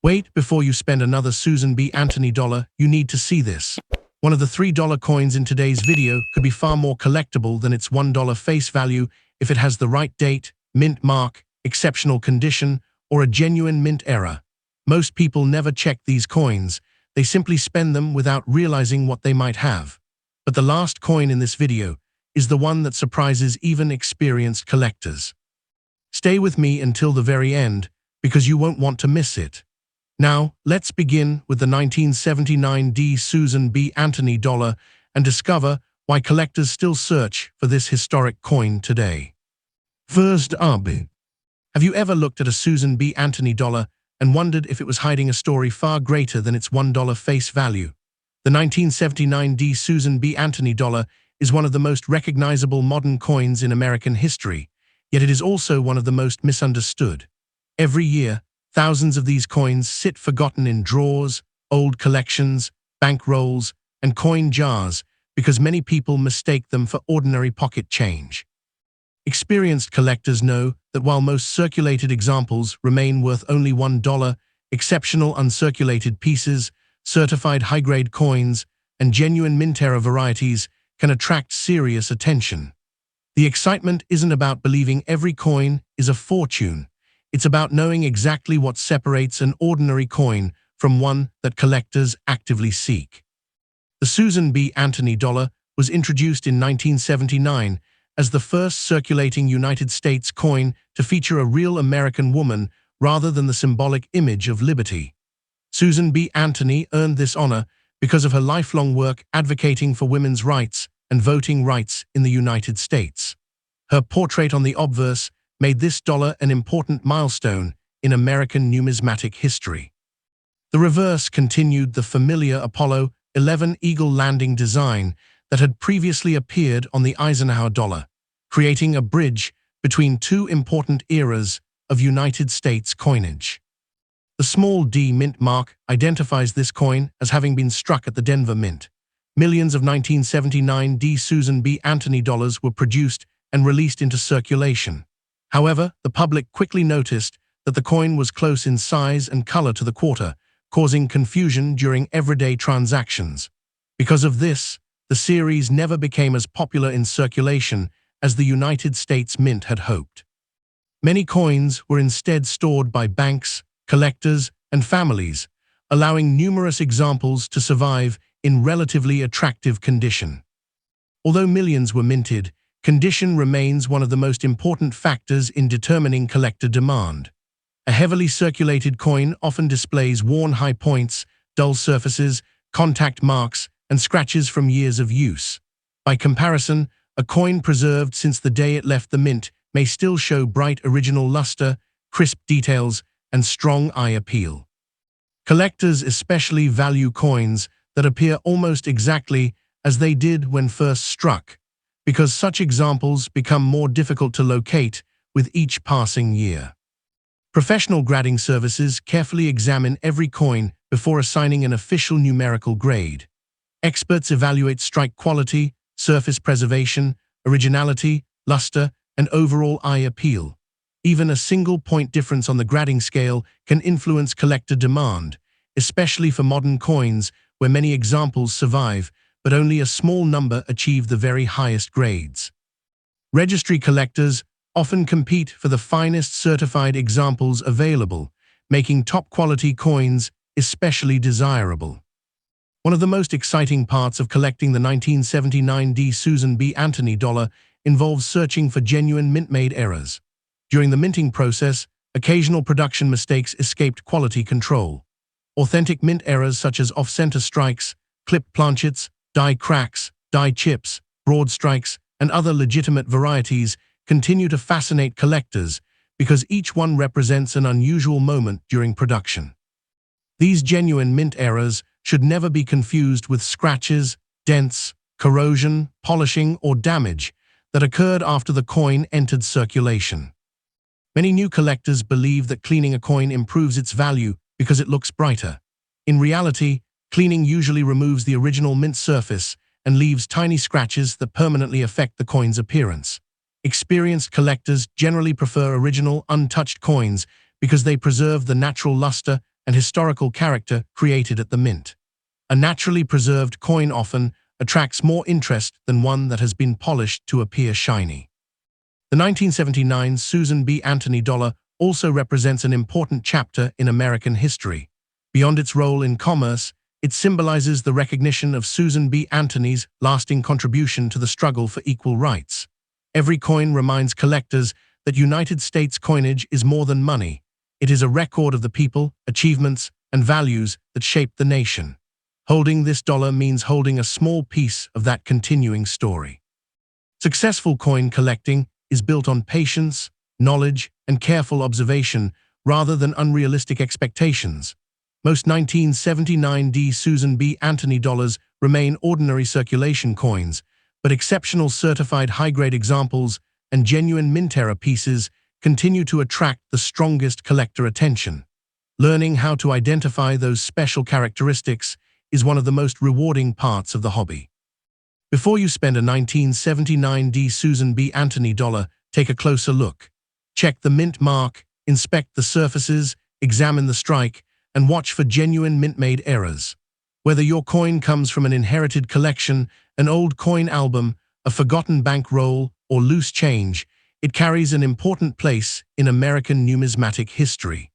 Wait, before you spend another Susan B. Anthony dollar, you need to see this. One of the $3 coins in today's video could be far more collectible than its $1 face value if it has the right date, mint mark, exceptional condition, or a genuine mint error. Most people never check these coins. They simply spend them without realizing what they might have. But the last coin in this video is the one that surprises even experienced collectors. Stay with me until the very end, because you won't want to miss it. Now, let's begin with the 1979 Susan B. Anthony dollar and discover why collectors still search for this historic coin today. First up, have you ever looked at a Susan B. Anthony dollar and wondered if it was hiding a story far greater than its $1 face value? The 1979 Susan B. Anthony dollar is one of the most recognizable modern coins in American history, yet it is also one of the most misunderstood. Every year, thousands of these coins sit forgotten in drawers, old collections, bank rolls, and coin jars because many people mistake them for ordinary pocket change. Experienced collectors know that while most circulated examples remain worth only $1, exceptional uncirculated pieces, certified high-grade coins, and genuine mint-era varieties can attract serious attention. The excitement isn't about believing every coin is a fortune. It's about knowing exactly what separates an ordinary coin from one that collectors actively seek. The Susan B. Anthony dollar was introduced in 1979 as the first circulating United States coin to feature a real American woman rather than the symbolic image of liberty. Susan B. Anthony earned this honor because of her lifelong work advocating for women's rights and voting rights in the United States. Her portrait on the obverse made this dollar an important milestone in American numismatic history. The reverse continued the familiar Apollo 11 eagle landing design that had previously appeared on the Eisenhower dollar, creating a bridge between two important eras of United States coinage. The small d mint mark identifies this coin as having been struck at the Denver Mint. Millions of 1979 Susan B. Anthony dollars were produced and released into circulation. However, the public quickly noticed that the coin was close in size and color to the quarter, causing confusion during everyday transactions. Because of this, the series never became as popular in circulation as the United States Mint had hoped. Many coins were instead stored by banks, collectors, and families, allowing numerous examples to survive in relatively attractive condition. Although millions were minted, condition remains one of the most important factors in determining collector demand. A heavily circulated coin often displays worn high points, dull surfaces, contact marks, and scratches from years of use. By comparison, a coin preserved since the day it left the mint may still show bright original luster, crisp details, and strong eye appeal. Collectors especially value coins that appear almost exactly as they did when first struck, because such examples become more difficult to locate with each passing year. Professional grading services carefully examine every coin before assigning an official numerical grade. Experts evaluate strike quality, surface preservation, originality, luster, and overall eye appeal. Even a single point difference on the grading scale can influence collector demand, especially for modern coins where many examples survive, but only a small number achieve the very highest grades. Registry collectors often compete for the finest certified examples available, making top-quality coins especially desirable. One of the most exciting parts of collecting the 1979 Susan B. Anthony dollar involves searching for genuine mint-made errors. During the minting process, occasional production mistakes escaped quality control. Authentic mint errors such as off-center strikes, clipped planchets, die cracks, die chips, broad strikes, and other legitimate varieties continue to fascinate collectors because each one represents an unusual moment during production. These genuine mint errors should never be confused with scratches, dents, corrosion, polishing, or damage that occurred after the coin entered circulation. Many new collectors believe that cleaning a coin improves its value because it looks brighter. In reality, cleaning usually removes the original mint surface and leaves tiny scratches that permanently affect the coin's appearance. Experienced collectors generally prefer original, untouched coins because they preserve the natural luster and historical character created at the mint. A naturally preserved coin often attracts more interest than one that has been polished to appear shiny. The 1979 Susan B. Anthony dollar also represents an important chapter in American history. Beyond its role in commerce, it symbolizes the recognition of Susan B. Anthony's lasting contribution to the struggle for equal rights. Every coin reminds collectors that United States coinage is more than money. It is a record of the people, achievements, and values that shaped the nation. Holding this dollar means holding a small piece of that continuing story. Successful coin collecting is built on patience, knowledge, and careful observation rather than unrealistic expectations. Most 1979 Susan B. Anthony dollars remain ordinary circulation coins, but exceptional certified high-grade examples and genuine mint-era pieces continue to attract the strongest collector attention. Learning how to identify those special characteristics is one of the most rewarding parts of the hobby. Before you spend a 1979 Susan B. Anthony dollar, take a closer look. Check the mint mark, inspect the surfaces, examine the strike, and watch for genuine mint-made errors. Whether your coin comes from an inherited collection, an old coin album, a forgotten bankroll, or loose change, it carries an important place in American numismatic history.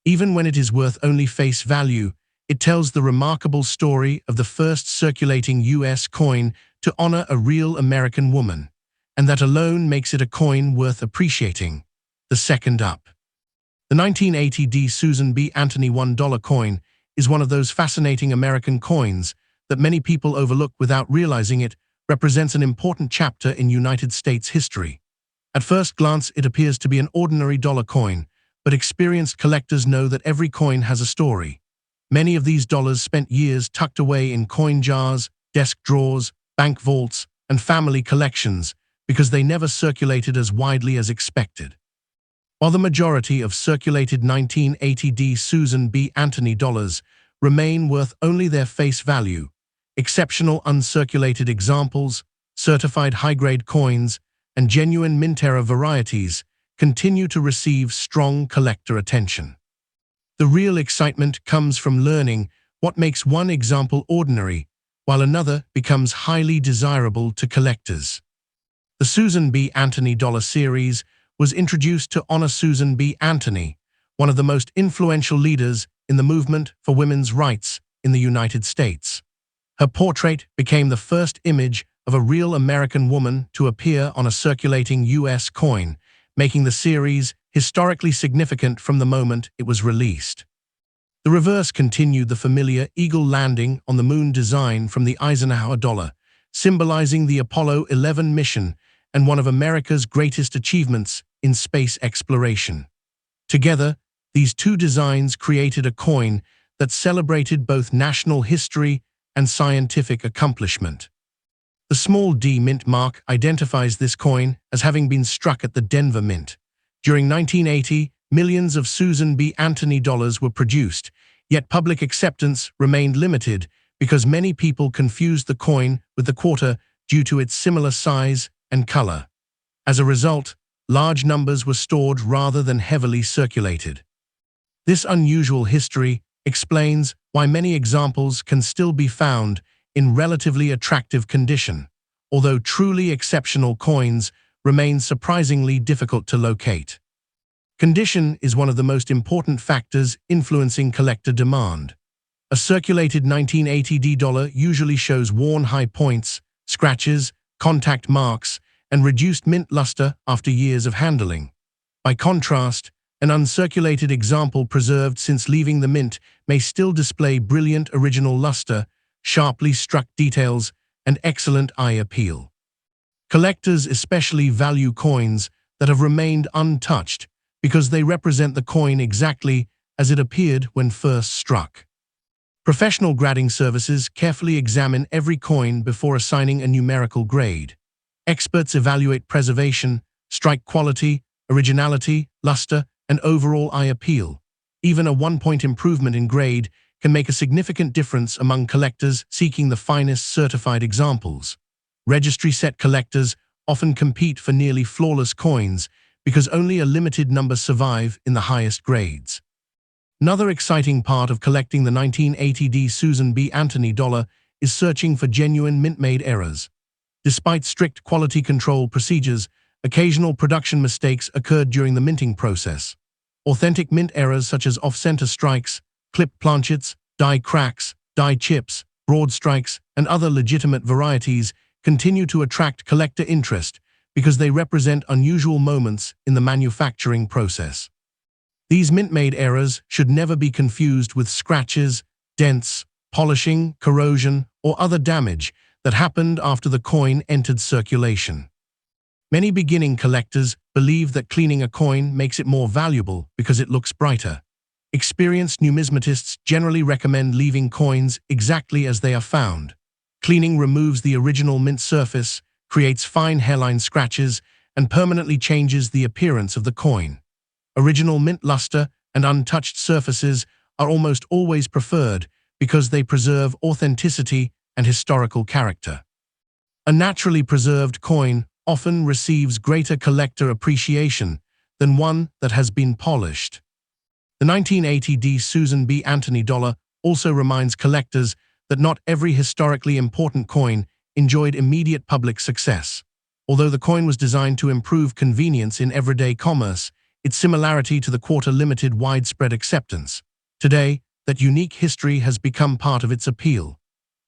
Even when it is worth only face value, it tells the remarkable story of the first circulating U.S. coin to honor a real American woman, and that alone makes it a coin worth appreciating. The second up. The 1980 Susan B. Anthony $1 coin is one of those fascinating American coins that many people overlook without realizing it represents an important chapter in United States history. At first glance, it appears to be an ordinary dollar coin, but experienced collectors know that every coin has a story. Many of these dollars spent years tucked away in coin jars, desk drawers, bank vaults, and family collections because they never circulated as widely as expected. While the majority of circulated 1980 Susan B. Anthony dollars remain worth only their face value, exceptional uncirculated examples, certified high-grade coins, and genuine mint-era varieties continue to receive strong collector attention. The real excitement comes from learning what makes one example ordinary, while another becomes highly desirable to collectors. The Susan B. Anthony dollar series was introduced to honor Susan B. Anthony, one of the most influential leaders in the movement for women's rights in the United States. Her portrait became the first image of a real American woman to appear on a circulating U.S. coin, making the series historically significant from the moment it was released. The reverse continued the familiar eagle landing on the moon design from the Eisenhower dollar, symbolizing the Apollo 11 mission and one of America's greatest achievements in space exploration. Together, these two designs created a coin that celebrated both national history and scientific accomplishment. The small d mint mark identifies this coin as having been struck at the Denver Mint. During 1980, millions of Susan B. Anthony dollars were produced, yet public acceptance remained limited because many people confused the coin with the quarter due to its similar size and color. As a result, large numbers were stored rather than heavily circulated. This unusual history explains why many examples can still be found in relatively attractive condition, although truly exceptional coins remain surprisingly difficult to locate. Condition is one of the most important factors influencing collector demand. A circulated 1980 dollar usually shows worn high points, scratches, contact marks, and reduced mint luster after years of handling. By contrast, an uncirculated example preserved since leaving the mint may still display brilliant original luster, sharply struck details, and excellent eye appeal. Collectors especially value coins that have remained untouched because they represent the coin exactly as it appeared when first struck. Professional grading services carefully examine every coin before assigning a numerical grade. Experts evaluate preservation, strike quality, originality, luster, and overall eye appeal. Even a 1-point improvement in grade can make a significant difference among collectors seeking the finest certified examples. Registry set collectors often compete for nearly flawless coins because only a limited number survive in the highest grades. Another exciting part of collecting the 1980 Susan B. Anthony dollar is searching for genuine mint-made errors. Despite strict quality control procedures, occasional production mistakes occurred during the minting process. Authentic mint errors such as off-center strikes, clip planchets, die cracks, die chips, broad strikes, and other legitimate varieties continue to attract collector interest because they represent unusual moments in the manufacturing process. These mint-made errors should never be confused with scratches, dents, polishing, corrosion, or other damage that happened after the coin entered circulation. Many beginning collectors believe that cleaning a coin makes it more valuable because it looks brighter. Experienced numismatists generally recommend leaving coins exactly as they are found. Cleaning removes the original mint surface, creates fine hairline scratches, and permanently changes the appearance of the coin. Original mint luster and untouched surfaces are almost always preferred because they preserve authenticity and historical character. A naturally preserved coin often receives greater collector appreciation than one that has been polished. The 1980 Susan B. Anthony dollar also reminds collectors that not every historically important coin enjoyed immediate public success. Although the coin was designed to improve convenience in everyday commerce, its similarity to the quarter limited widespread acceptance. Today, that unique history has become part of its appeal.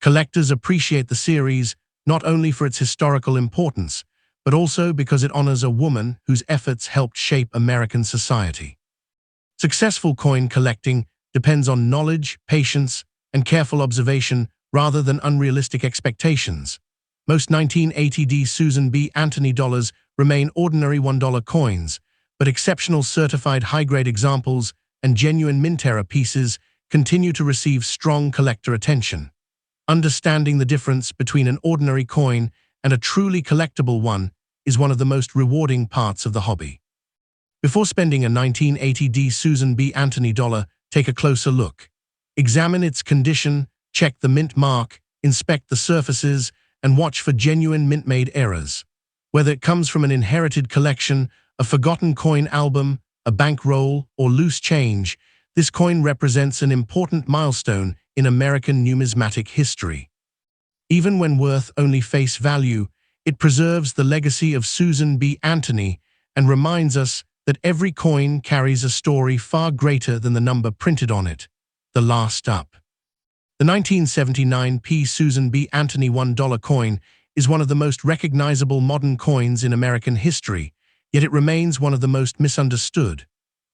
Collectors appreciate the series not only for its historical importance, but also because it honors a woman whose efforts helped shape American society. Successful coin collecting depends on knowledge, patience, and careful observation rather than unrealistic expectations. Most 1980 Susan B. Anthony dollars remain ordinary $1 coins, but exceptional certified high-grade examples and genuine mint-era pieces continue to receive strong collector attention. Understanding the difference between an ordinary coin and a truly collectible one is one of the most rewarding parts of the hobby. Before spending a 1980 Susan B. Anthony dollar, take a closer look. Examine its condition, check the mint mark, inspect the surfaces, and watch for genuine mint-made errors. Whether it comes from an inherited collection, a forgotten coin album, a bankroll, or loose change, this coin represents an important milestone in American numismatic history. Even when worth only face value, it preserves the legacy of Susan B. Anthony and reminds us that every coin carries a story far greater than the number printed on it, the last up. The 1979 Susan B. Anthony $1 coin is one of the most recognizable modern coins in American history, yet it remains one of the most misunderstood.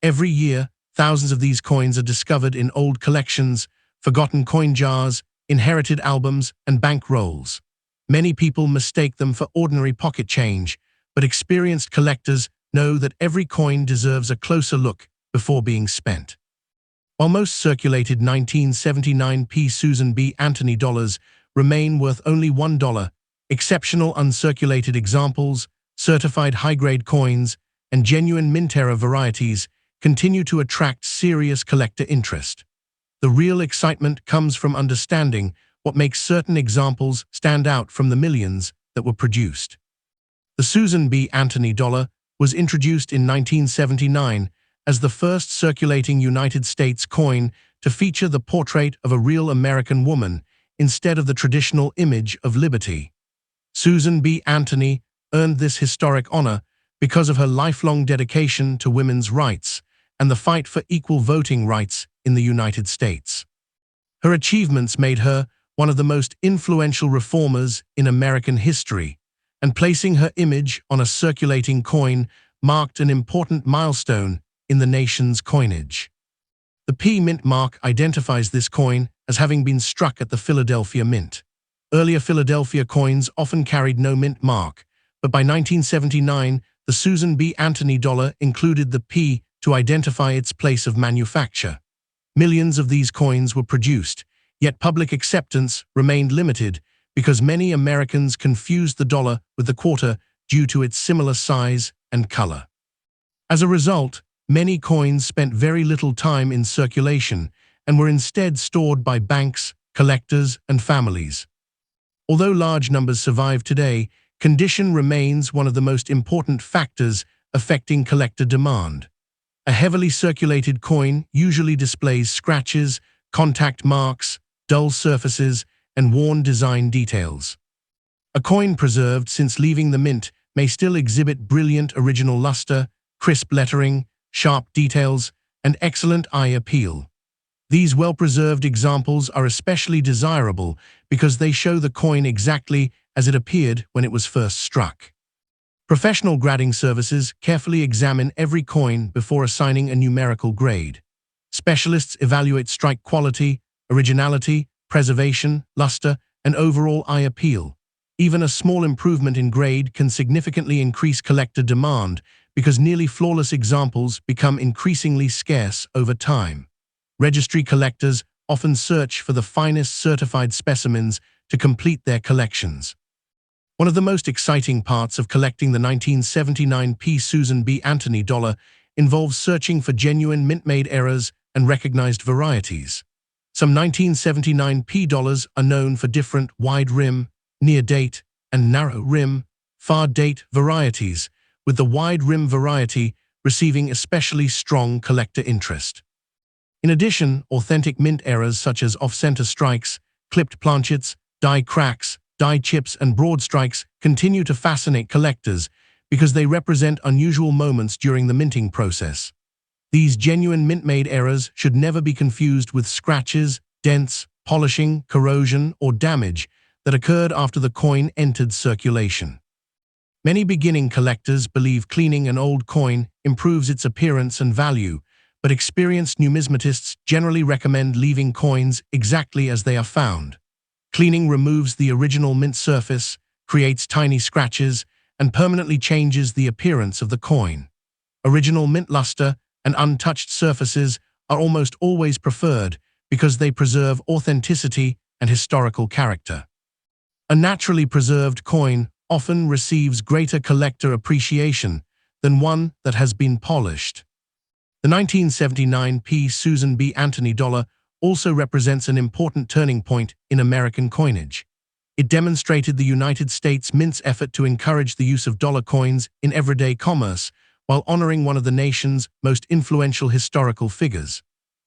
Every year, thousands of these coins are discovered in old collections, forgotten coin jars, inherited albums, and bank rolls. Many people mistake them for ordinary pocket change, but experienced collectors know that every coin deserves a closer look before being spent. While most circulated 1979 Susan B. Anthony dollars remain worth only $1, exceptional uncirculated examples, certified high-grade coins, and genuine mint-era varieties continue to attract serious collector interest. The real excitement comes from understanding what makes certain examples stand out from the millions that were produced. The Susan B. Anthony dollar was introduced in 1979 as the first circulating United States coin to feature the portrait of a real American woman instead of the traditional image of liberty. Susan B. Anthony earned this historic honor because of her lifelong dedication to women's rights and the fight for equal voting rights in the United States. Her achievements made her one of the most influential reformers in American history, and placing her image on a circulating coin marked an important milestone in the nation's coinage. The P Mint mark identifies this coin as having been struck at the Philadelphia Mint. Earlier Philadelphia coins often carried no mint mark, but by 1979, the Susan B. Anthony dollar included the P to identify its place of manufacture. Millions of these coins were produced, yet public acceptance remained limited because many Americans confused the dollar with the quarter due to its similar size and color. As a result, many coins spent very little time in circulation and were instead stored by banks, collectors, and families. Although large numbers survive today, condition remains one of the most important factors affecting collector demand. A heavily circulated coin usually displays scratches, contact marks, dull surfaces, and worn design details. A coin preserved since leaving the mint may still exhibit brilliant original luster, crisp lettering, sharp details, and excellent eye appeal. These well-preserved examples are especially desirable because they show the coin exactly as it appeared when it was first struck. Professional grading services carefully examine every coin before assigning a numerical grade. Specialists evaluate strike quality, originality, preservation, luster, and overall eye appeal. Even a small improvement in grade can significantly increase collector demand because nearly flawless examples become increasingly scarce over time. Registry collectors often search for the finest certified specimens to complete their collections. One of the most exciting parts of collecting the 1979 Susan B. Anthony dollar involves searching for genuine mint-made errors and recognized varieties. Some 1979 dollars are known for different wide rim, near date, and narrow rim, far date varieties, with the wide rim variety receiving especially strong collector interest. In addition, authentic mint errors such as off-center strikes, clipped planchets, die cracks, die chips, and broad strikes continue to fascinate collectors because they represent unusual moments during the minting process. These genuine mint-made errors should never be confused with scratches, dents, polishing, corrosion, or damage that occurred after the coin entered circulation. Many beginning collectors believe cleaning an old coin improves its appearance and value, but experienced numismatists generally recommend leaving coins exactly as they are found. Cleaning removes the original mint surface, creates tiny scratches, and permanently changes the appearance of the coin. Original mint luster and untouched surfaces are almost always preferred because they preserve authenticity and historical character. A naturally preserved coin often receives greater collector appreciation than one that has been polished. The 1979 Susan B. Anthony dollar also represents an important turning point in American coinage. It demonstrated the United States Mint's effort to encourage the use of dollar coins in everyday commerce while honoring one of the nation's most influential historical figures.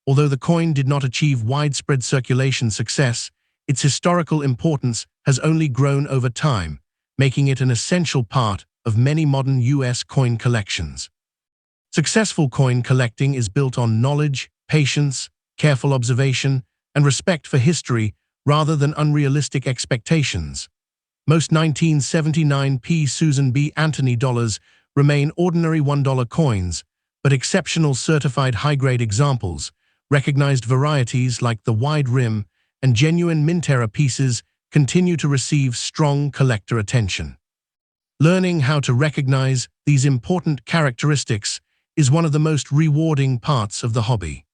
Although the coin did not achieve widespread circulation success, its historical importance has only grown over time, making it an essential part of many modern U.S. coin collections. Successful coin collecting is built on knowledge, patience, careful observation, and respect for history rather than unrealistic expectations. Most 1979 Susan B. Anthony dollars remain ordinary $1 coins, but exceptional certified high-grade examples, recognized varieties like the wide rim, and genuine mint-era pieces continue to receive strong collector attention. Learning how to recognize these important characteristics is one of the most rewarding parts of the hobby.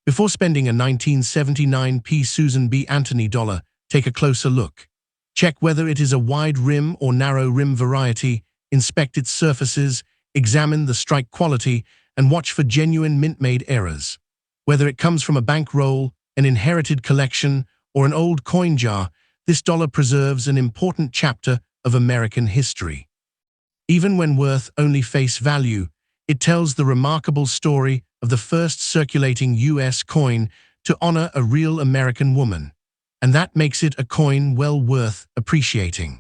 Before spending a 1979 Susan B. Anthony dollar, take a closer look. Check whether it is a wide rim or narrow rim variety, inspect its surfaces, examine the strike quality, and watch for genuine mint-made errors. Whether it comes from a bankroll, an inherited collection, or an old coin jar, this dollar preserves an important chapter of American history. Even when worth only face value, it tells the remarkable story of the first circulating U.S. coin to honor a real American woman, and that makes it a coin well worth appreciating.